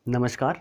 नमस्कार।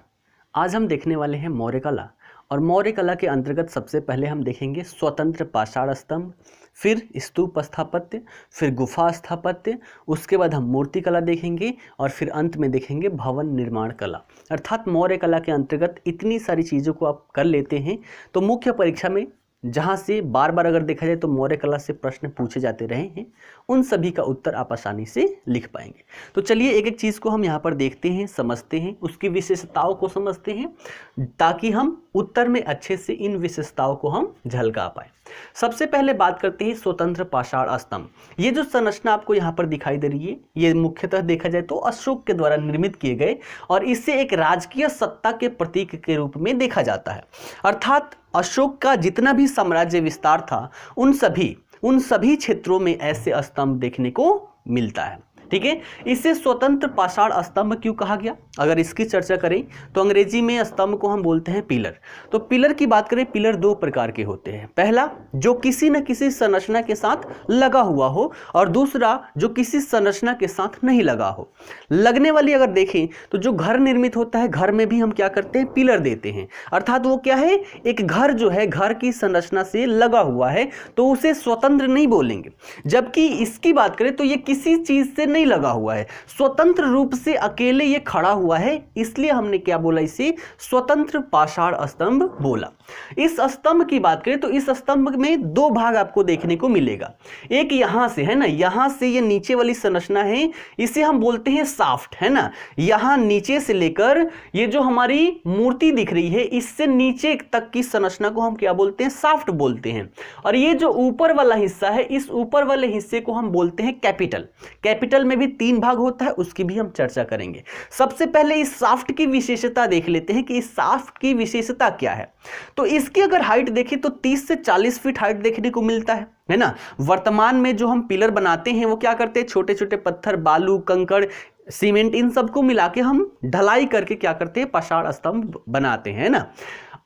आज हम देखने वाले हैं मौर्य कला। और मौर्य कला के अंतर्गत सबसे पहले हम देखेंगे स्वतंत्र पाषाण स्तंभ, फिर स्तूप स्थापत्य, फिर गुफा स्थापत्य, उसके बाद हम मूर्ति कला देखेंगे और फिर अंत में देखेंगे भवन निर्माण कला। अर्थात मौर्य कला के अंतर्गत इतनी सारी चीज़ों को आप कर लेते हैं तो मुख्य परीक्षा में जहाँ से बार बार अगर देखा जाए तो मौर्य कला से प्रश्न पूछे जाते रहे हैं, उन सभी का उत्तर आप आसानी से लिख पाएंगे। तो चलिए एक एक चीज़ को हम यहाँ पर देखते हैं, समझते हैं, उसकी विशेषताओं को समझते हैं ताकि हम उत्तर में अच्छे से इन विशेषताओं को हम झलका पाए। सबसे पहले बात करते हैं स्वतंत्र पाषाण स्तंभ। ये जो संरचना आपको यहाँ पर दिखाई दे रही है, ये मुख्यतः देखा जाए तो अशोक के द्वारा निर्मित किए गए और इसे एक राजकीय सत्ता के प्रतीक के रूप में देखा जाता है। अर्थात अशोक का जितना भी साम्राज्य विस्तार था उन सभी क्षेत्रों में ऐसे स्तंभ देखने को मिलता है। ठीक है, इसे स्वतंत्र पाषाण स्तंभ क्यों कहा गया? अगर इसकी चर्चा करें तो अंग्रेजी में स्तंभ को हम बोलते हैं पिलर। तो पिलर की बात करें, पिलर दो प्रकार के होते हैं। पहला जो किसी न किसी संरचना के साथ लगा हुआ हो और दूसरा जो किसी संरचना के साथ नहीं लगा हो। लगने वाली अगर देखें तो जो घर निर्मित होता है, घर में भी हम क्या करते हैं, पिलर देते हैं। अर्थात वो क्या है, एक घर जो है घर की संरचना से लगा हुआ है तो उसे स्वतंत्र नहीं बोलेंगे। जबकि इसकी बात करें तो ये किसी चीज से नहीं लगा हुआ है, स्वतंत्र रूप से अकेले ये खड़ा हुआ है, इसलिए हमने क्या बोला, इसे स्वतंत्र पाषाण स्तंभ बोला। इस स्तंभ की बात करें तो इस स्तंभ में दो भाग आपको देखने को मिलेगा। एक यहां से है ना, यहां से ये नीचे वाली संरचना है, इसे हम बोलते हैं साफ्ट, है ना। यहां नीचे से लेकर ये जो हमारी मूर्ति दिख रही है इससे नीचे तक की संरचना को हम क्या बोलते हैं, साफ्ट बोलते हैं। और ये जो ऊपर वाला हिस्सा है, इस ऊपर वाले हिस्से को हम बोलते हैं कैपिटल। कैपिटल में भी तीन भाग होता है, उसकी भी हम चर्चा करेंगे। सबसे पहले इस साफ्ट की विशेषता देख लेते हैं कि इस साफ्ट की विशेषता क्या है। तो इसकी अगर हाइट देखें तो 30 से 40 फीट हाइट देखने को मिलता है ना। वर्तमान में जो हम पिलर बनाते हैं वो क्या करते हैं, छोटे छोटे पत्थर, बालू, कंकड़, सीमेंट, इन सबको मिला के हम ढलाई करके क्या करते हैं, पाषाण स्तंभ बनाते हैं ना।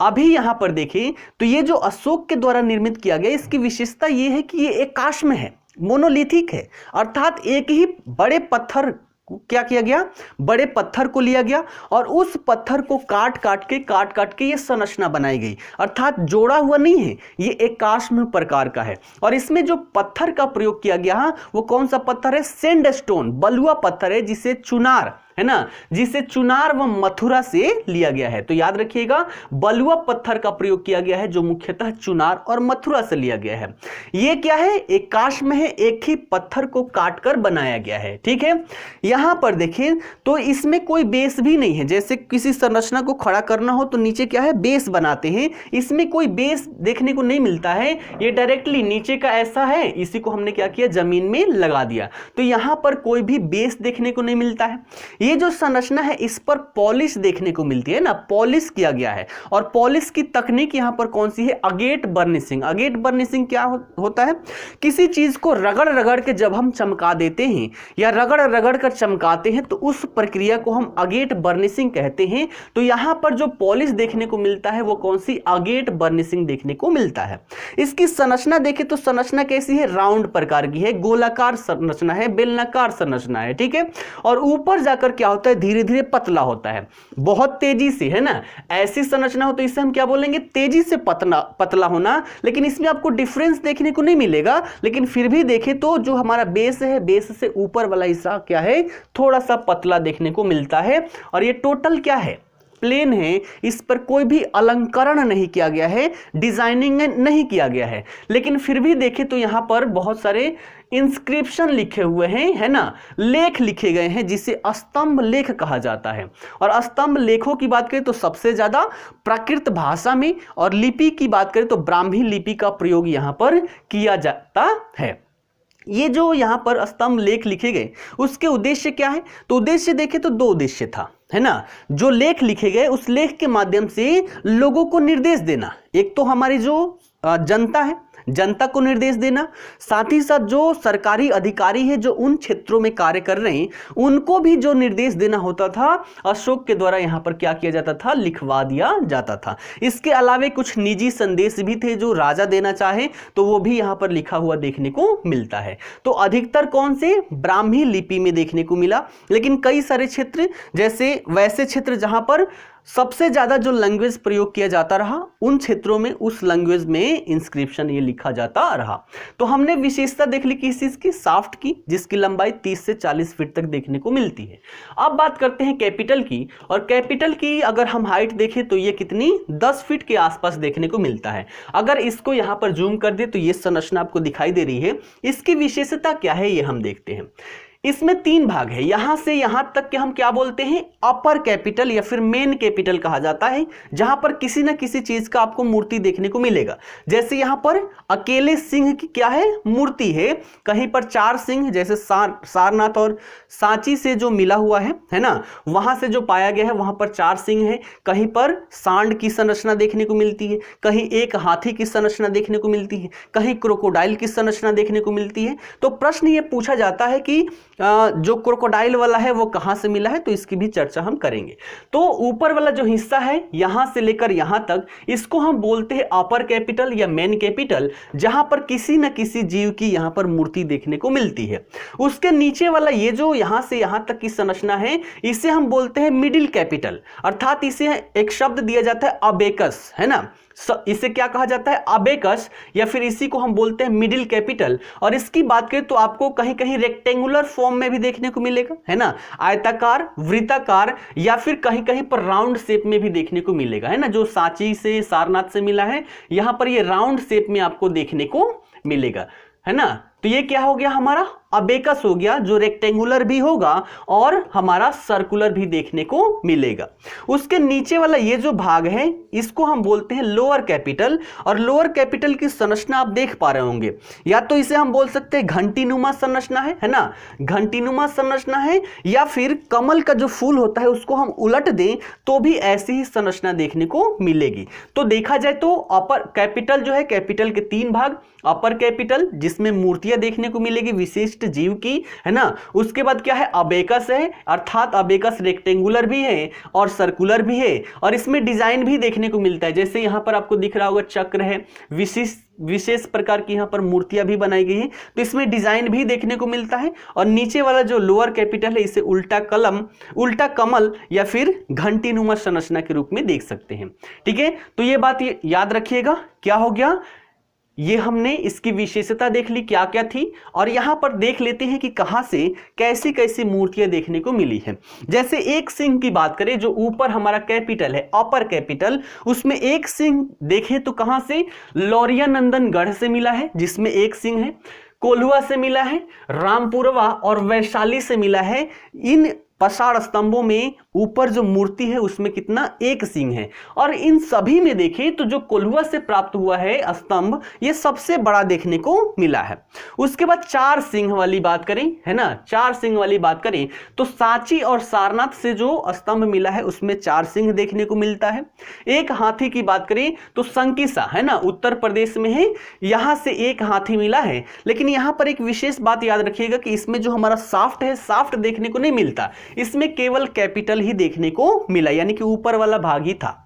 अभी यहां पर देखें तो ये जो अशोक के द्वारा निर्मित किया गया, इसकी विशेषता ये है कि ये एकाश्म है, मोनोलिथिक है। अर्थात एक ही बड़े पत्थर क्या किया गया, बड़े पत्थर को लिया गया और उस पत्थर को काट काट के ये संरचना बनाई गई। अर्थात जोड़ा हुआ नहीं है, ये एकाश्म प्रकार का है। और इसमें जो पत्थर का प्रयोग किया गया वो कौन सा पत्थर है, सैंडस्टोन, बलुआ पत्थर है, जिसे चुनार, है ना, जिसे चुनार व मथुरा से लिया गया है। तो याद रखिएगा, बलुआ पत्थर का प्रयोग किया गया है जो मुख्यतः चुनार और मथुरा से लिया गया है। ये क्या है, एकाश्म है, एक ही पत्थर को काटकर बनाया गया है। ठीक है, यहां पर देखें तो इसमें कोई बेस भी नहीं है। जैसे किसी संरचना को खड़ा करना हो तो नीचे क्या है, बेस बनाते हैं, इसमें कोई बेस देखने को नहीं मिलता है। ये डायरेक्टली नीचे का ऐसा है, इसी को हमने क्या किया, जमीन में लगा दिया। तो यहां पर कोई भी बेस देखने को नहीं मिलता है। ये जो संरचना है इस पर पॉलिश देखने को मिलती है ना, पॉलिश किया गया है। और पॉलिश की तकनीक यहां पर कौन सी है, अगेट बर्निशिंग। अगेट बर्निशिंग क्या होता है, किसी चीज को रगड़ रगड़ के जब हम चमका देते हैं या रगड़ रगड़ कर चमकाते हैं तो उस प्रक्रिया को हम अगेट बर्निशिंग कहते हैं। तो यहां पर जो पॉलिश देखने को मिलता है वो कौन सी, अगेट बर्निशिंग देखने को मिलता है। इसकी संरचना देखें तो संरचना कैसी है, राउंड प्रकार की है, गोलाकार संरचना है, बेलनाकार संरचना है। ठीक है, और ऊपर जाकर क्या होता है, धीरे धीरे पतला होता है, बहुत तेजी से, है ना। ऐसी संरचना हो तो इसे हम क्या बोलेंगे, तेजी से पतला होना। लेकिन इसमें आपको डिफरेंस देखने को नहीं मिलेगा। लेकिन फिर भी देखें तो जो हमारा बेस है, बेस से ऊपर वाला हिस्सा क्या है, थोड़ा सा पतला देखने को मिलता है। और ये टोटल क्या है, प्लेन है, इस पर कोई भी अलंकरण नहीं किया गया है, डिजाइनिंग नहीं किया गया है। लेकिन फिर भी देखें तो यहां पर बहुत सारे इंस्क्रिप्शन लिखे हुए हैं, है ना, लेख लिखे गए हैं, जिसे स्तंभ लेख कहा जाता है। और स्तंभ लेखों की बात करें तो सबसे ज्यादा प्राकृत भाषा में, और लिपि की बात करें तो ब्राह्मी लिपि का प्रयोग यहां पर किया जाता है। ये जो यहां पर स्तंभ लेख लिखे गए उसके उद्देश्य क्या है, तो उद्देश्य देखें तो दो उद्देश्य था, है ना। जो लेख लिखे गए उस लेख के माध्यम से लोगों को निर्देश देना। एक तो हमारी जो जनता है जनता को निर्देश देना, साथ ही साथ जो सरकारी अधिकारी है जो उन क्षेत्रों में कार्य कर रहे हैं उनको भी जो निर्देश देना होता था अशोक के द्वारा यहाँ पर क्या किया जाता था, लिखवा दिया जाता था। इसके अलावा कुछ निजी संदेश भी थे जो राजा देना चाहे तो वो भी यहाँ पर लिखा हुआ देखने को मिलता है। तो अधिकतर कौन से, ब्राह्मी लिपि में देखने को मिला, लेकिन कई सारे क्षेत्र जैसे वैसे क्षेत्र जहां पर सबसे ज्यादा जो लैंग्वेज प्रयोग किया जाता रहा उन क्षेत्रों में उस लैंग्वेज में इंस्क्रिप्शन ये लिखा जाता रहा। तो हमने विशेषता देख ली किस चीज की, साफ्ट की, जिसकी लंबाई 30 से 40 फीट तक देखने को मिलती है। अब बात करते हैं कैपिटल की, और कैपिटल की अगर हम हाइट देखें तो ये कितनी, 10 फीट के आसपास देखने को मिलता है। अगर इसको यहां पर जूम कर दे तो ये संरचना आपको दिखाई दे रही है। इसकी विशेषता क्या है ये हम देखते हैं। इसमें 3 भाग है, यहां से यहां तक के हम क्या बोलते हैं, अपर कैपिटल या फिर मेन कैपिटल कहा जाता है, जहां पर किसी ना किसी चीज का आपको मूर्ति देखने को मिलेगा। जैसे यहां पर अकेले सिंह की क्या है, मूर्ति है, कहीं पर 4 सिंह जैसे सारनाथ और सांची से जो मिला हुआ है ना, वहां से जो पाया गया है वहां पर 4 सिंह है। कहीं पर सांड की संरचना देखने को मिलती है, कहीं एक हाथी की संरचना देखने को मिलती है, कहीं क्रोकोडाइल की संरचना देखने को मिलती है। तो प्रश्न ये पूछा जाता है कि जो क्रोकोडाइल वाला है वो कहां से मिला है, तो इसकी भी चर्चा हम करेंगे। तो ऊपर वाला जो हिस्सा है यहां से लेकर यहां तक, इसको हम बोलते हैं अपर कैपिटल या मेन कैपिटल, जहां पर किसी न किसी जीव की यहां पर मूर्ति देखने को मिलती है। उसके नीचे वाला ये जो यहां से यहां तक की संरचना है इसे हम बोलते हैं मिडिल कैपिटल, अर्थात इसे एक शब्द दिया जाता है अबेकस, है ना, इसे क्या कहा जाता है, अबेकस, या फिर इसी को हम बोलते हैं मिडिल कैपिटल। और इसकी बात करें तो आपको कहीं कहीं रेक्टेंगुलर फॉर्म में भी देखने को मिलेगा, है ना, आयताकार, वृत्ताकार, या फिर कहीं कहीं पर राउंड शेप में भी देखने को मिलेगा, है ना। जो सांची से सारनाथ से मिला है यहां पर ये राउंड शेप में आपको देखने को मिलेगा, है ना। तो ये क्या हो गया, हमारा अबेकस हो गया, जो रेक्टेंगुलर भी होगा और हमारा सर्कुलर भी देखने को मिलेगा। उसके नीचे वाला ये जो भाग है इसको हम बोलते हैं लोअर कैपिटल, और लोअर कैपिटल की संरचना आप देख पा रहे होंगे, या तो इसे हम बोल सकते हैं घंटीनुमा संरचना है ना, घंटीनुमा संरचना है, या फिर कमल का जो फूल होता है उसको हम उलट दें तो भी ऐसी ही संरचना देखने को मिलेगी। तो देखा जाए तो अपर कैपिटल जो है, कैपिटल के 3 भाग, अपर कैपिटल जिसमें मूर्तियां देखने को मिलेगी विशिष्ट जीव की, है ना। उसके बाद क्या है, अबेकस है, अर्थात अबेकस रेक्टेंगुलर भी है और सर्कुलर भी है, और इसमें डिजाइन भी देखने को मिलता है। जैसे यहां पर आपको दिख रहा होगा चक्र है, विशेष प्रकार की यहां पर मूर्तियां भी बनाई गई हैं, तो इसमें डिजाइन भी देखने को मिलता है। और नीचे वाला जो लोअर कैपिटल है इसे उल्टा कमल या फिर घंटीनुमा संरचना के रूप में देख सकते हैं। ठीक है, तो ये बात याद रखिएगा। क्या हो गया, ये हमने इसकी विशेषता देख ली क्या क्या थी, और यहां पर देख लेते हैं कि कहां से कैसी कैसी मूर्तियां देखने को मिली है। जैसे एक सिंह की बात करें, जो ऊपर हमारा कैपिटल है अपर कैपिटल, उसमें एक सिंह देखें तो कहां से, लौरिया नंदनगढ़ से मिला है जिसमें एक सिंह है, कोल्हुआ से मिला है, रामपुरवा और वैशाली से मिला है। इन पाषाण स्तंभों में ऊपर जो मूर्ति है उसमें कितना, एक सिंह है। और इन सभी में देखें तो जो कोल्हुआ से प्राप्त हुआ है स्तंभ ये सबसे बड़ा देखने को मिला है। उसके बाद 4 सिंह वाली बात करें, है ना, 4 सिंह वाली बात करें तो सांची और सारनाथ से जो स्तंभ मिला है उसमें 4 सिंह देखने को मिलता है। एक हाथी की बात करें तो संकिसा, है ना, उत्तर प्रदेश में है, यहां से एक हाथी मिला है। लेकिन यहां पर एक विशेष बात याद रखिएगा कि इसमें जो हमारा साफ्ट है, साफ्ट देखने को नहीं मिलता, इसमें केवल कैपिटल ही देखने को मिला, यानी कि ऊपर वाला भाग ही था।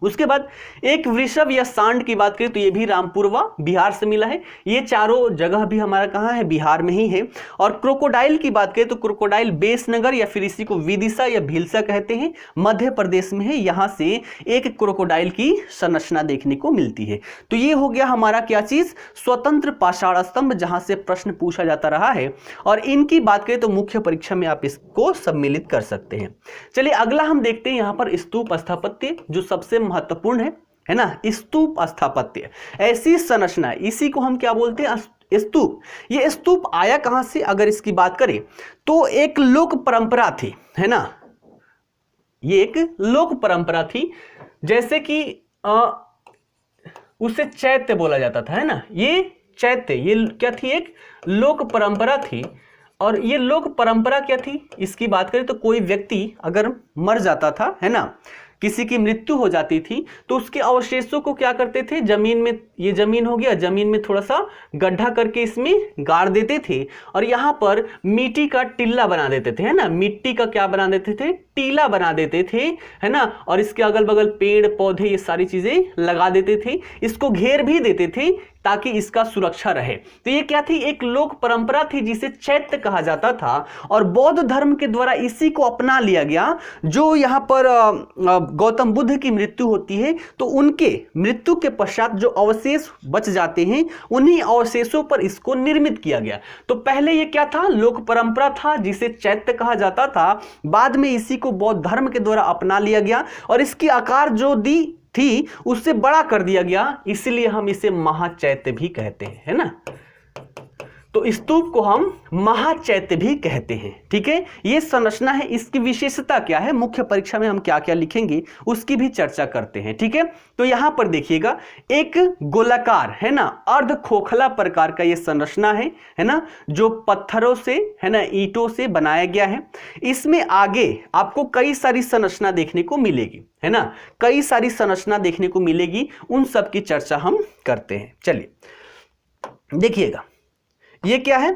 उसके बाद एक वृषभ या सांड की बात करें तो ये भी रामपुरवा बिहार से मिला है। ये चारों जगह भी हमारा कहां है, बिहार में ही है। और क्रोकोडाइल की बात करें तो क्रोकोडाइल बेसनगर या फिर इसी को विदिशा या भीलसा कहते हैं, मध्य प्रदेश में है। यहां से एक क्रोकोडाइल की संरचना देखने को मिलती है। तो ये हो गया हमारा क्या चीज, स्वतंत्र पाषाण स्तंभ, जहां से प्रश्न पूछा जाता रहा है। और इनकी बात करें तो मुख्य परीक्षा में आप इसको सम्मिलित कर सकते हैं। चलिए अगला हम देखते हैं यहां पर स्तूप स्थापत्य, जो सबसे महत्वपूर्ण है ना। स्तूप स्थापत्य ऐसी संरचना, इसी को हम क्या बोलते हैं, स्तूप। ये स्तूप आया कहां से, अगर इसकी बात करें तो एक लोक परंपरा थी, है ना, ये एक लोक परंपरा थी। जैसे कि उसे चैत्य बोला जाता था, है ना, ये चैत्य, ये क्या थी, एक लोक परंपरा थी। और ये लोक परंपरा क्या थी, इसकी बात करें तो कोई व्यक्ति अगर मर जाता था, है ना, किसी की मृत्यु हो जाती थी तो उसके अवशेषों को क्या करते थे, जमीन में, ये जमीन हो गया, जमीन में थोड़ा सा गड्ढा करके इसमें गाड़ देते थे और यहाँ पर मिट्टी का टीला बना देते थे, है ना, मिट्टी का क्या बना देते थे, टीला बना देते थे, है ना, और इसके अगल बगल पेड़ पौधे ये सारी चीजें लगा देते थे, इसको घेर भी देते थे ताकि इसका सुरक्षा रहे। तो ये क्या थी, एक लोक परंपरा थी जिसे चैत्य कहा जाता था और बौद्ध धर्म के द्वारा इसी को अपना लिया गया। जो यहाँ पर गौतम बुद्ध की मृत्यु होती है तो उनके मृत्यु के पश्चात जो अवशेष बच जाते हैं उन्हीं अवशेषों पर इसको निर्मित किया गया। तो पहले ये क्या था, लोक परंपरा था जिसे चैत्य कहा जाता था, बाद में इसी को बौद्ध धर्म के द्वारा अपना लिया गया और इसकी आकार जो दी थी उससे बड़ा कर दिया गया, इसलिए हम इसे महाचैत्य भी कहते हैं, है ना। तो स्तूप को हम महाचैत्य भी कहते हैं, ठीक है। ये संरचना है, इसकी विशेषता क्या है, मुख्य परीक्षा में हम क्या क्या लिखेंगे उसकी भी चर्चा करते हैं, ठीक है। तो यहां पर देखिएगा एक गोलाकार, है ना, अर्ध खोखला प्रकार का ये संरचना है ना, जो पत्थरों से, है ना, ईंटों से बनाया गया है। इसमें आगे आपको कई सारी संरचना देखने को मिलेगी, है ना, कई सारी संरचना देखने को मिलेगी, उन सब की चर्चा हम करते हैं। चलिए देखिएगा ये क्या है,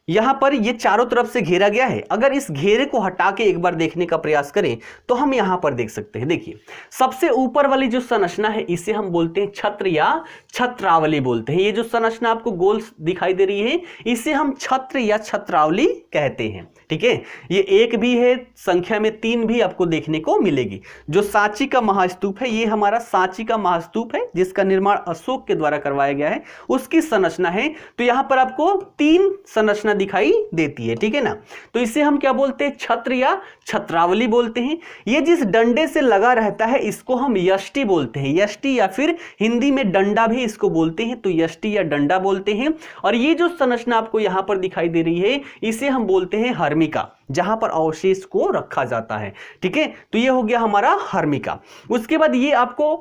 यहां पर ये चारों तरफ से घेरा गया है। अगर इस घेरे को हटा के एक बार देखने का प्रयास करें तो हम यहां पर देख सकते हैं। देखिए सबसे ऊपर वाली जो संरचना है इसे हम बोलते हैं छत्र या छत्रावली बोलते हैं। ये जो संरचना आपको गोल दिखाई दे रही है इसे हम छत्र या छत्रावली कहते हैं, ठीक है। ये एक भी है, संख्या में 3 भी आपको देखने को मिलेगी। जो सांची का महास्तूप है, ये हमारा सांची का महास्तूप है जिसका निर्माण अशोक के द्वारा करवाया गया है, उसकी संरचना है। तो यहां पर आपको 3 संरचना दिखाई देती है, ठीक है ना। तो इसे हम क्या बोलते हैं, छत्र या छत्रावली बोलते हैं। ये जिस डंडे से लगा रहता है इसको हम यष्टि बोलते हैं, यष्टि, या फिर हिंदी में डंडा भी इसको बोलते हैं, तो यष्टि या डंडा बोलते हैं। और ये जो संरचना आपको यहां पर दिखाई दे रही है इसे हम बोलते हैं हर्मिका, जहां पर अवशेष को रखा जाता है, ठीक है। तो ये हो गया हमारा हर्मिका। उसके बाद ये आपको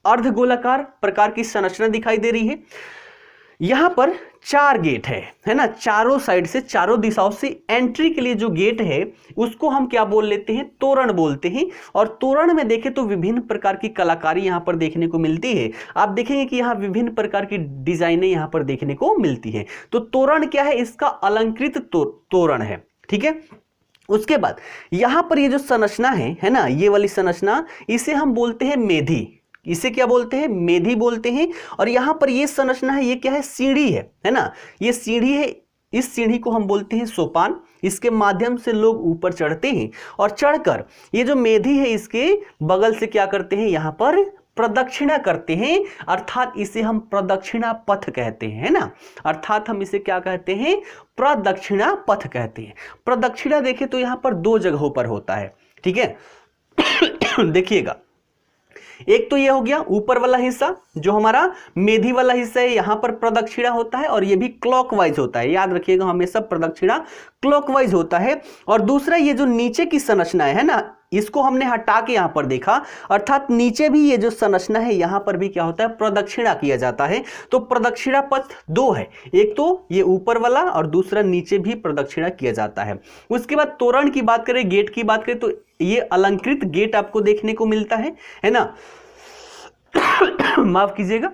अर्धगोलाकार प्रकार की संरचना दिखाई दे रही है। यहां पर 4 गेट है ना, चारों साइड से, चारों दिशाओं से एंट्री के लिए जो गेट है उसको हम क्या बोल लेते हैं, तोरण बोलते हैं। और तोरण में देखें तो विभिन्न प्रकार की कलाकारी यहां पर देखने को मिलती है। आप देखेंगे कि यहां विभिन्न प्रकार की डिजाइनें यहां पर देखने को मिलती है। तो तोरण क्या है, इसका अलंकृत तोरण है, ठीक है। उसके बाद यहां पर ये जो संरचना है ना, ये वाली संरचना, इसे हम बोलते हैं मेधी। इसे क्या बोलते हैं, मेधी बोलते हैं। और यहां पर ये संरचना है, ये क्या है, सीढ़ी है ना, ये सीढ़ी है। इस सीढ़ी को हम बोलते हैं सोपान। इसके माध्यम से लोग ऊपर चढ़ते हैं और चढ़कर ये जो मेधी है इसके बगल से क्या करते हैं, यहां पर प्रदक्षिणा करते हैं, अर्थात इसे हम प्रदक्षिणा पथ कहते हैं, है ना। अर्थात हम इसे क्या कहते हैं, प्रदक्षिणा पथ कहते हैं। प्रदक्षिणा देखें तो यहां पर 2 जगहों पर होता है, ठीक है। देखिएगा, एक तो ये हो गया ऊपर वाला हिस्सा जो हमारा मेधी वाला हिस्सा है, यहां पर प्रदक्षिणा होता है और ये भी क्लॉकवाइज होता है, याद रखिएगा हमेशा प्रदक्षिणा क्लॉकवाइज होता है। और दूसरा ये जो नीचे की संरचना है ना, इसको हमने हटा के यहां पर देखा, अर्थात नीचे भी ये जो संरचना है यहां पर भी क्या होता है, प्रदक्षिणा किया जाता है। तो प्रदक्षिणा पथ 2 है, एक तो ये ऊपर वाला और दूसरा नीचे भी प्रदक्षिणा किया जाता है। उसके बाद तोरण की बात करें, गेट की बात करें, तो ये अलंकृत गेट आपको देखने को मिलता है ना। माफ कीजिएगा,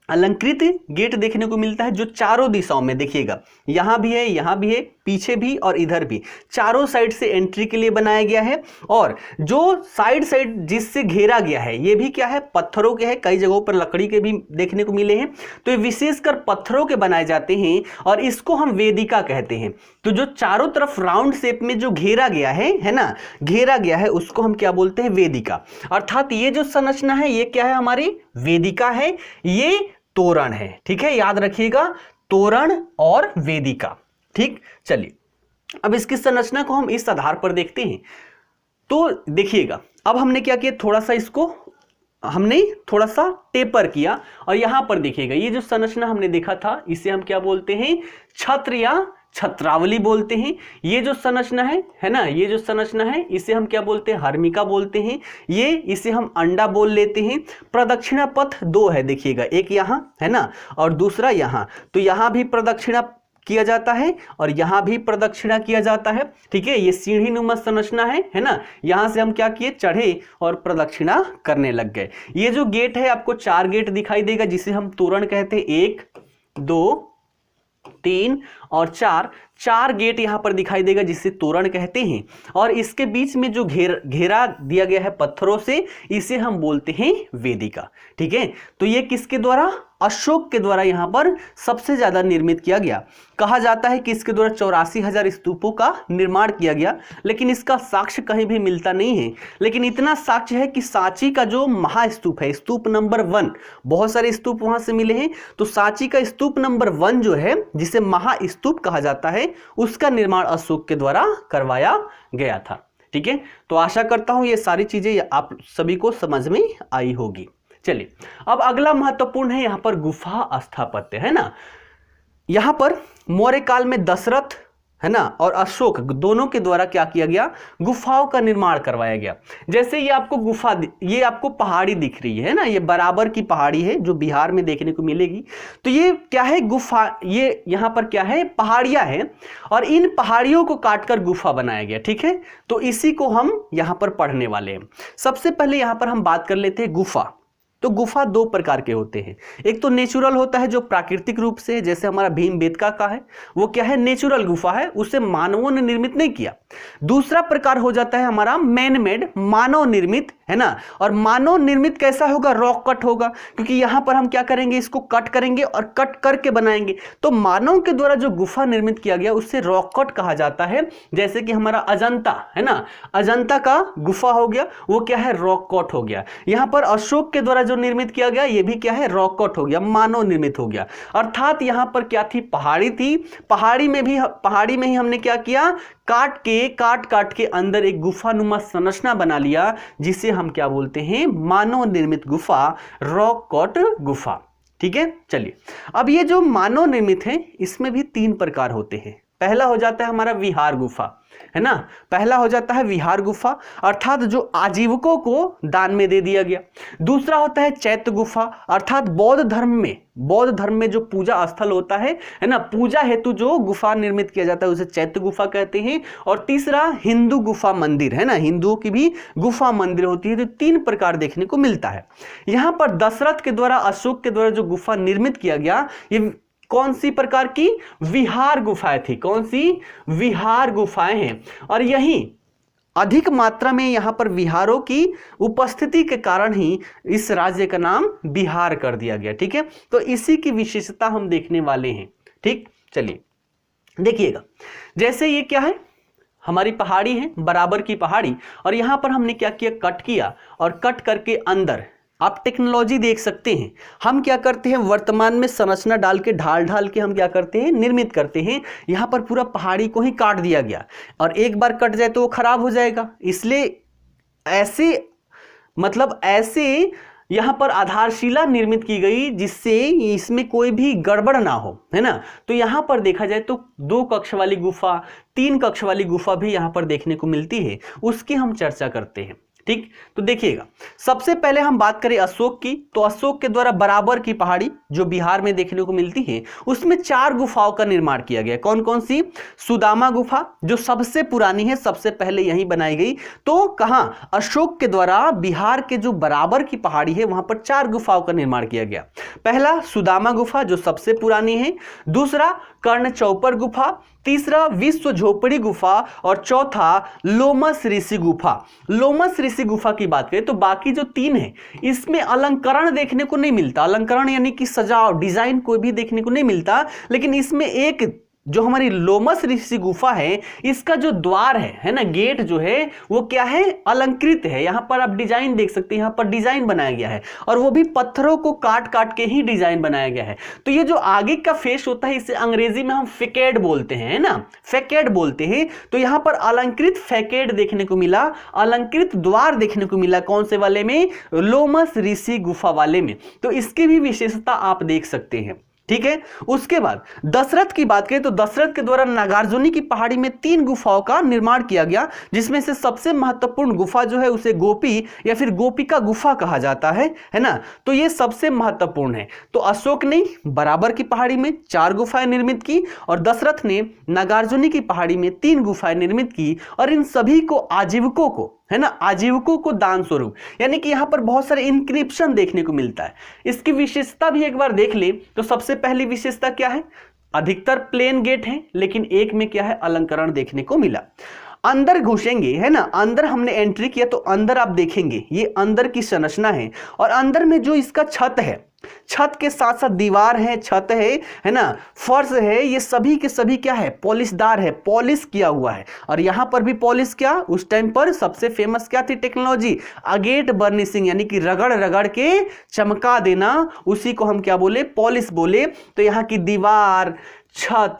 अलंकृत गेट देखने को मिलता है जो चारों दिशाओं में, देखिएगा यहां भी है, यहां भी है, पीछे भी और इधर भी, चारों साइड से एंट्री के लिए बनाया गया है। और जो साइड जिससे घेरा गया है ये भी क्या है, पत्थरों के है, कई जगहों पर लकड़ी के भी देखने को मिले हैं। तो ये विशेषकर पत्थरों के बनाए जाते हैं और इसको हम वेदिका कहते हैं। तो जो चारों तरफ राउंड शेप में जो घेरा गया है ना, घेरा गया है, उसको हम क्या बोलते हैं, वेदिका। अर्थात ये जो संरचना है ये क्या है, हमारी वेदिका है, ये तोरण है, ठीक है, याद रखिएगा, तोरण और वेदिका, ठीक। चलिए अब इसकी संरचना को हम इस आधार पर देखते हैं। तो देखिएगा अब हमने क्या किया, थोड़ा सा इसको हमने थोड़ा सा टेपर किया और यहां पर देखिएगा ये जो संरचना हमने देखा था इसे हम क्या बोलते हैं, छत्र या छत्रावली बोलते हैं। ये जो संरचना है ना, ये जो संरचना है इसे हम क्या बोलते हैं, हर्मिका बोलते हैं। ये इसे हम अंडा बोल लेते हैं। प्रदक्षिणा पथ 2 है, देखिएगा, एक यहाँ है ना और दूसरा यहाँ। तो यहाँ भी प्रदक्षिणा किया जाता है और यहां भी प्रदक्षिणा किया जाता है। ठीक है, ये सीढ़ी नुमा संरचना है ना, यहां से हम क्या किए, चढ़े और प्रदक्षिणा करने लग गए। ये जो गेट है आपको 4 गेट दिखाई देगा जिसे हम तोरण कहते हैं, 1 2 3 और 4 गेट यहां पर दिखाई देगा जिसे तोरण कहते हैं। और इसके बीच में जो घेरा दिया गया है पत्थरों से, इसे हम बोलते हैं वेदिका। ठीक है, तो ये किसके द्वारा, अशोक के द्वारा यहां पर सबसे ज्यादा निर्मित किया गया। कहा जाता है कि इसके द्वारा 84,000 स्तूपों का निर्माण किया गया, लेकिन इसका साक्ष्य कहीं भी मिलता नहीं है। लेकिन इतना साक्ष्य है कि सांची का जो महास्तूप है, स्तूप नंबर 1, बहुत सारे स्तूप वहां से मिले हैं, तो सांची का स्तूप नंबर 1 जो है, जिसे महास्तूप कहा जाता है, उसका निर्माण अशोक के द्वारा करवाया गया था। ठीक है, तो आशा करता हूं ये सारी चीजें आप सभी को समझ में आई होगी। चलिए, अब अगला महत्वपूर्ण है यहां पर गुफा स्थापत्य, है ना। यहां पर मौर्य काल में दशरथ, है ना, और अशोक दोनों के द्वारा क्या किया गया, गुफाओं का निर्माण करवाया गया। जैसे ये आपको गुफा, ये आपको पहाड़ी दिख रही है ना, ये बराबर की पहाड़ी है जो बिहार में देखने को मिलेगी। तो ये क्या है, गुफा, ये यहां पर क्या है, पहाड़ियां हैं और इन पहाड़ियों को काटकर गुफा बनाया गया। ठीक है, तो इसी को हम यहां पर पढ़ने वाले हैं। सबसे पहले यहां पर हम बात कर लेते हैं गुफा। तो गुफा 2 प्रकार के होते हैं, एक तो नेचुरल होता है जो प्राकृतिक रूप से, जैसे हमारा भीमबेटका का है, वो क्या है, नेचुरल गुफा है, उसे मानवों ने निर्मित नहीं किया। दूसरा प्रकार हो जाता है हमारा मैन मेड, मानव निर्मित, है ना। और मानव निर्मित कैसा होगा, रॉक कट होगा, क्योंकि यहां पर हम क्या करेंगे, इसको कट करेंगे और कट करके बनाएंगे। तो मानव के द्वारा जो गुफा निर्मित किया गया उससे रॉक कट कहा जाता है। जैसे कि हमारा अजंता है ना, अजंता का गुफा हो गया, वो क्या है, रॉक कट हो गया। यहां पर अशोक के द्वारा जो निर्मित किया गया, ये भी क्या है, रॉक कट हो गया, मानव निर्मित हो गया। अर्थात यहां पर क्या थी, पहाड़ी थी, पहाड़ी में ही हमने क्या किया, काट के अंदर एक गुफानुमा संरचना बना लिया, जिसे हम क्या बोलते हैं, मानव निर्मित गुफा, रॉक कट गुफा। ठीक है, चलिए, अब ये जो मानव निर्मित है इसमें भी 3 प्रकार होते हैं। पहला हो जाता है हमारा विहार गुफा, है ना, पहला हो जाता है विहार गुफा, अर्थात जो आजीवकों को दान में दे दिया गया। दूसरा होता है चैत्य गुफा, अर्थात बौद्ध धर्म में जो पूजा स्थल होता है ना, पूजा हेतु जो गुफा निर्मित किया जाता है उसे चैत्य गुफा कहते हैं। और तीसरा हिंदू गुफा मंदिर, है ना, हिंदुओं की भी गुफा मंदिर होती है। तो 3 प्रकार देखने को मिलता है। यहां पर दशरथ के द्वारा, अशोक के द्वारा जो गुफा निर्मित किया गया, ये कौन सी प्रकार की, विहार गुफाएं थी। कौन सी, विहार गुफाएं हैं। और यही अधिक मात्रा में यहां पर विहारों की उपस्थिति के कारण ही इस राज्य का नाम बिहार कर दिया गया। ठीक है, तो इसी की विशेषता हम देखने वाले हैं। ठीक, चलिए देखिएगा, जैसे ये क्या है, हमारी पहाड़ी है, बराबर की पहाड़ी, और यहां पर हमने क्या किया, कट किया, और कट करके अंदर आप टेक्नोलॉजी देख सकते हैं। हम क्या करते हैं, वर्तमान में संरचना डाल के, ढाल के हम क्या करते हैं, निर्मित करते हैं। यहां पर पूरा पहाड़ी को ही काट दिया गया, और एक बार कट जाए तो वो खराब हो जाएगा, इसलिए ऐसे यहां पर आधारशिला निर्मित की गई जिससे इसमें कोई भी गड़बड़ ना हो, है ना। तो यहां पर देखा जाए तो 2 कक्ष वाली गुफा, 3 कक्ष वाली गुफा भी यहां पर देखने को मिलती है, उसकी हम चर्चा करते हैं। ठीक, तो देखिएगा, सबसे पहले हम बात करें अशोक की, तो अशोक के द्वारा बराबर की पहाड़ी जो बिहार में देखने को मिलती है, उसमें 4 गुफाओं का निर्माण किया गया। कौन कौन सी, सुदामा गुफा जो सबसे पुरानी है, सबसे पहले यही बनाई गई। तो कहां, अशोक के द्वारा बिहार के जो बराबर की पहाड़ी है वहां पर 4 गुफाओं का निर्माण किया गया। पहला सुदामा गुफा जो सबसे पुरानी है, दूसरा कर्ण चौपर गुफा, तीसरा विश्व झोपड़ी गुफा, और चौथा लोमस ऋषि गुफा। लोमस ऋषि गुफा की बात करें तो बाकी जो 3 है इसमें अलंकरण देखने को नहीं मिलता, अलंकरण यानी कि सजाव, डिजाइन कोई भी देखने को नहीं मिलता। लेकिन इसमें एक जो हमारी लोमस ऋषि गुफा है, इसका जो द्वार है ना, गेट जो है वो क्या है, अलंकृत है। यहां पर आप डिजाइन देख सकते हैं, यहां पर डिजाइन बनाया गया है, और वो भी पत्थरों को काट के ही डिजाइन बनाया गया है। तो ये जो आगे का फेस होता है इसे अंग्रेजी में हम फैकेड बोलते हैं, है ना, फैकेड बोलते हैं। तो यहां पर अलंकृत फैकेड देखने को मिला, अलंकृत द्वार देखने को मिला, कौन से वाले में, लोमस ऋषि गुफा वाले में। तो इसकी भी विशेषता आप देख सकते हैं। ठीक है। उसके बाद दशरथ की बात करें तो दशरथ के द्वारा नागार्जुनी की पहाड़ी में 3 गुफाओं का निर्माण किया गया, जिसमें से सबसे महत्वपूर्ण गुफा जो है उसे गोपी या फिर गोपिका गुफा कहा जाता है ना। तो ये सबसे महत्वपूर्ण है। तो अशोक ने बराबर की पहाड़ी में 4 गुफाएं निर्मित की और दशरथ ने नागार्जुनी की पहाड़ी में 3 गुफाएं निर्मित की और इन सभी को आजीविकों को, है ना, आजीविकों को दान स्वरूप, यानी कि यहां पर बहुत सारे इंक्रिप्शन देखने को मिलता है। इसकी विशेषता भी एक बार देख ले तो सबसे पहली विशेषता क्या है, अधिकतर प्लेन गेट हैं, लेकिन एक में क्या है, अलंकरण देखने को मिला। अंदर घुसेंगे, है ना, अंदर हमने एंट्री किया तो अंदर आप देखेंगे ये अंदर की संरचना है और अंदर में जो इसका छत है, छत के साथ साथ दीवार है, छत है ना, फर्श है, ये सभी के सभी क्या है, पॉलिशदार है, पॉलिश किया हुआ है। और यहां पर भी पॉलिश, क्या उस टाइम पर सबसे फेमस क्या थी टेक्नोलॉजी, अगेट बर्निशिंग, यानी कि रगड़ रगड़ के चमका देना, उसी को हम क्या बोले, पॉलिश बोले। तो यहाँ की दीवार, छत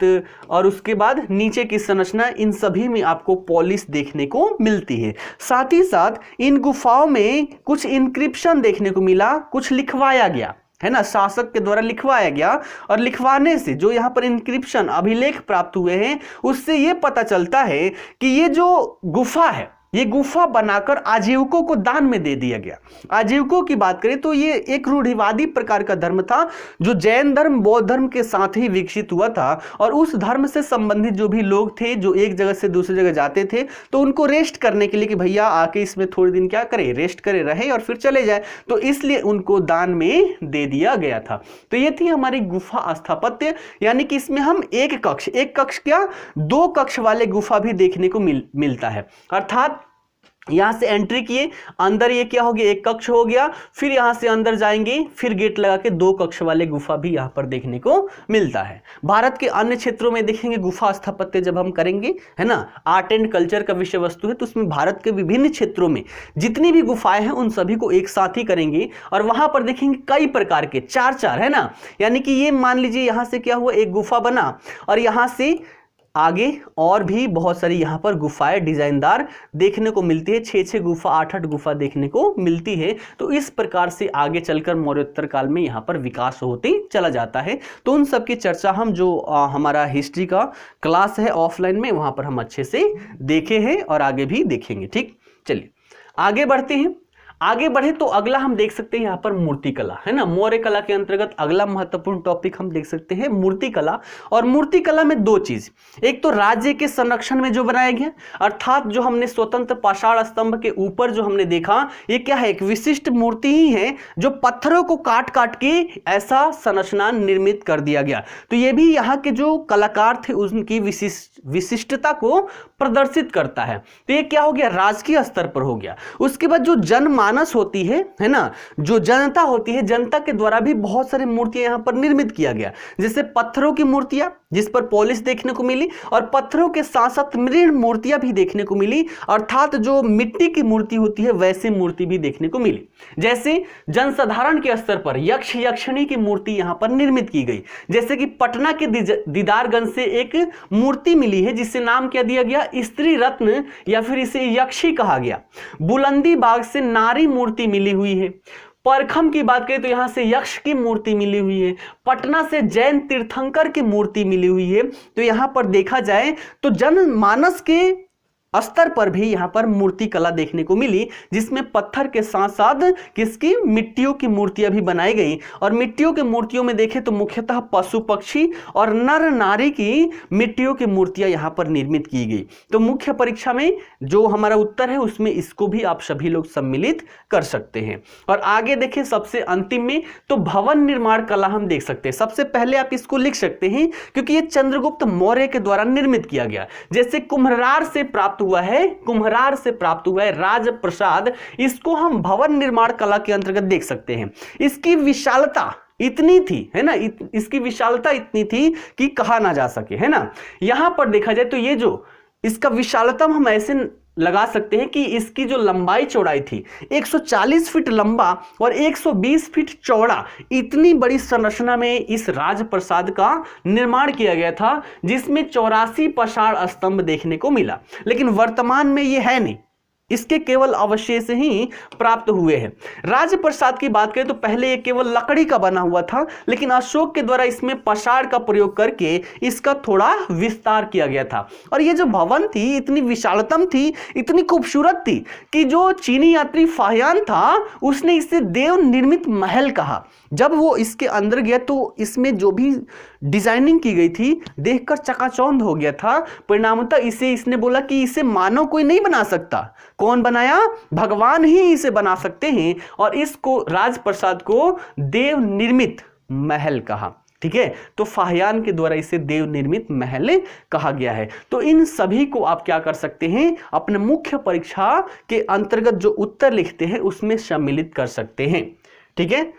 और उसके बाद नीचे की संरचना, इन सभी में आपको पॉलिश देखने को मिलती है। साथ ही साथ इन गुफाओं में कुछ इंक्रिप्शन देखने को मिला, कुछ लिखवाया गया, है ना, शासक के द्वारा लिखवाया गया और लिखवाने से जो यहाँ पर इंक्रिप्शन अभिलेख प्राप्त हुए हैं उससे ये पता चलता है कि ये जो गुफा है, ये गुफा बनाकर आजीविकों को दान में दे दिया गया। आजीविकों की बात करें तो ये एक रूढ़िवादी प्रकार का धर्म था जो जैन धर्म, बौद्ध धर्म के साथ ही विकसित हुआ था और उस धर्म से संबंधित जो भी लोग थे जो एक जगह से दूसरी जगह जाते थे तो उनको रेस्ट करने के लिए कि भैया आके इसमें थोड़े दिन क्या करे, रेस्ट करे, रहे और फिर चले जाए, तो इसलिए उनको दान में दे दिया गया था। तो ये थी हमारी गुफा स्थापत्य, यानी कि इसमें हम एक कक्ष क्या 2 कक्ष वाले गुफा भी देखने को मिलता है। अर्थात यहां से एंट्री किए, अंदर ये क्या हो गया, एक कक्ष हो गया, फिर यहां से अंदर जाएंगे, फिर गेट लगा के 2 कक्ष वाले गुफा भी यहां पर देखने को मिलता है। भारत के अन्य क्षेत्रों में देखेंगे गुफा स्थापत्य जब हम करेंगे, है ना, आर्ट एंड कल्चर का विषय वस्तु है, तो उसमें भारत के विभिन्न क्षेत्रों में जितनी भी गुफाएं हैं उन सभी को एक साथ ही करेंगे और वहां पर देखेंगे कई प्रकार के 4-4, है ना, यानी कि ये मान लीजिए यहां से क्या हुआ, एक गुफा बना और यहां से आगे और भी बहुत सारी यहाँ पर गुफाएं डिजाइनदार देखने को मिलती है, 6-6 गुफा, 8-8 गुफा देखने को मिलती है। तो इस प्रकार से आगे चलकर मौर्योत्तर काल में यहाँ पर विकास होते चला जाता है। तो उन सब की चर्चा हम जो हमारा हिस्ट्री का क्लास है ऑफलाइन में, वहाँ पर हम अच्छे से देखे हैं और आगे भी देखेंगे। ठीक, चलिए आगे बढ़ते हैं। आगे बढ़े तो अगला हम देख सकते हैं यहाँ पर मूर्तिकला, है ना, मौर्य कला के अंतर्गत अगला महत्वपूर्ण टॉपिक हम देख सकते हैं मूर्तिकला। और मूर्तिकला में 2 चीज, एक तो राज्य के संरक्षण में जो बनाया गया, अर्थात जो हमने स्वतंत्र पाषाण स्तंभ के ऊपर जो हमने देखा, ये क्या है, एक विशिष्ट मूर्ति ही है जो पत्थरों को काट काट के ऐसा संरचना निर्मित कर दिया गया। तो ये भी यहाँ के जो कलाकार थे उनकी विशिष्टता को प्रदर्शित करता है। तो ये क्या हो गया, राजकीय स्तर पर हो गया। उसके बाद जो जनमानस होती है ना, जो जनता होती है, जनता के द्वारा भी बहुत सारी मूर्तियां यहां पर निर्मित किया गया, जैसे पत्थरों की मूर्तियां जिस पर पॉलिश देखने को मिली और पत्थरों के साथ साथ मृण मूर्तियां भी देखने को मिली, अर्थात जो मिट्टी की मूर्ति होती है वैसी मूर्ति भी देखने को मिली। जैसे जनसाधारण के स्तर पर यक्ष यक्षिणी की मूर्ति यहां पर निर्मित की गई, जैसे कि पटना के दीदारगंज से एक मूर्ति मिली है जिससे नाम क्या दिया गया, स्त्री रत्न या फिर इसे यक्षी कहा गया। बुलंदी बाग से नारी मूर्ति मिली हुई है। परखम की बात करें तो यहां से यक्ष की मूर्ति मिली हुई है। पटना से जैन तीर्थंकर की मूर्ति मिली हुई है। तो यहां पर देखा जाए तो जनमानस के स्तर पर भी यहां पर मूर्ति कला देखने को मिली, जिसमें पत्थर के साथ साथ किसकी, मिट्टियों की मूर्तियां भी बनाई गई। और मिट्टियों के मूर्तियों में देखें तो मुख्यतः पशु पक्षी और नर नारी की मिट्टियों की मूर्तियां यहां पर निर्मित की गई। तो मुख्य परीक्षा में जो हमारा उत्तर है उसमें इसको भी आप सभी लोग सम्मिलित कर सकते हैं। और आगे देखें सबसे अंतिम में तो भवन निर्माण कला हम देख सकते हैं। सबसे पहले आप इसको लिख सकते हैं क्योंकि ये चंद्रगुप्त मौर्य के द्वारा निर्मित किया गया। जैसे कुम्हरार से प्राप्त हुआ है राजप्रसाद, इसको हम भवन निर्माण कला के अंतर्गत देख सकते हैं। इसकी विशालता इतनी थी, है ना, इसकी विशालता इतनी थी कि कहा ना जा सके, है ना। यहां पर देखा जाए तो ये जो इसका विशालता हम ऐसे लगा सकते हैं कि इसकी जो लंबाई चौड़ाई थी 140 फीट लंबा और 120 फीट चौड़ा, इतनी बड़ी संरचना में इस राजप्रसाद का निर्माण किया गया था, जिसमें 84 पाषाण स्तंभ देखने को मिला। लेकिन वर्तमान में ये है नहीं, इसके केवल अवशेष ही प्राप्त हुए हैं। राजप्रसाद की बात करें तो पहले ये केवल लकड़ी का बना हुआ था, लेकिन अशोक के द्वारा इसमें पसाड़ का प्रयोग करके इसका थोड़ा विस्तार किया गया था। और ये जो भवन थी इतनी विशालतम थी, इतनी खूबसूरत थी कि जो चीनी यात्री फाहियान था उसने इसे देव निर्मित महल कहा। जब वो इसके अंदर गया तो इसमें जो भी डिजाइनिंग की गई थी देखकर चकाचौंध हो गया था। परिणामतः इसने बोला कि इसे मानव कोई नहीं बना सकता। कौन बनाया? भगवान ही इसे बना सकते हैं। और इसको राजप्रसाद को देव निर्मित महल कहा। ठीक है, तो फाहियान के द्वारा इसे देव निर्मित महल कहा गया है। तो इन सभी को आप क्या कर सकते हैं, अपने मुख्य परीक्षा के अंतर्गत जो उत्तर लिखते हैं उसमें सम्मिलित कर सकते हैं। ठीक है,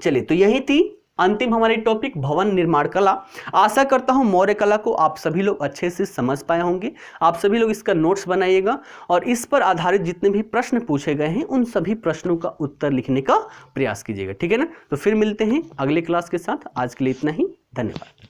चलिए, तो यही थी अंतिम हमारी टॉपिक भवन निर्माण कला। आशा करता हूं मौर्य कला को आप सभी लोग अच्छे से समझ पाए होंगे। आप सभी लोग इसका नोट्स बनाइएगा और इस पर आधारित जितने भी प्रश्न पूछे गए हैं उन सभी प्रश्नों का उत्तर लिखने का प्रयास कीजिएगा। ठीक है ना, तो फिर मिलते हैं अगले क्लास के साथ। आज के लिए इतना ही, धन्यवाद।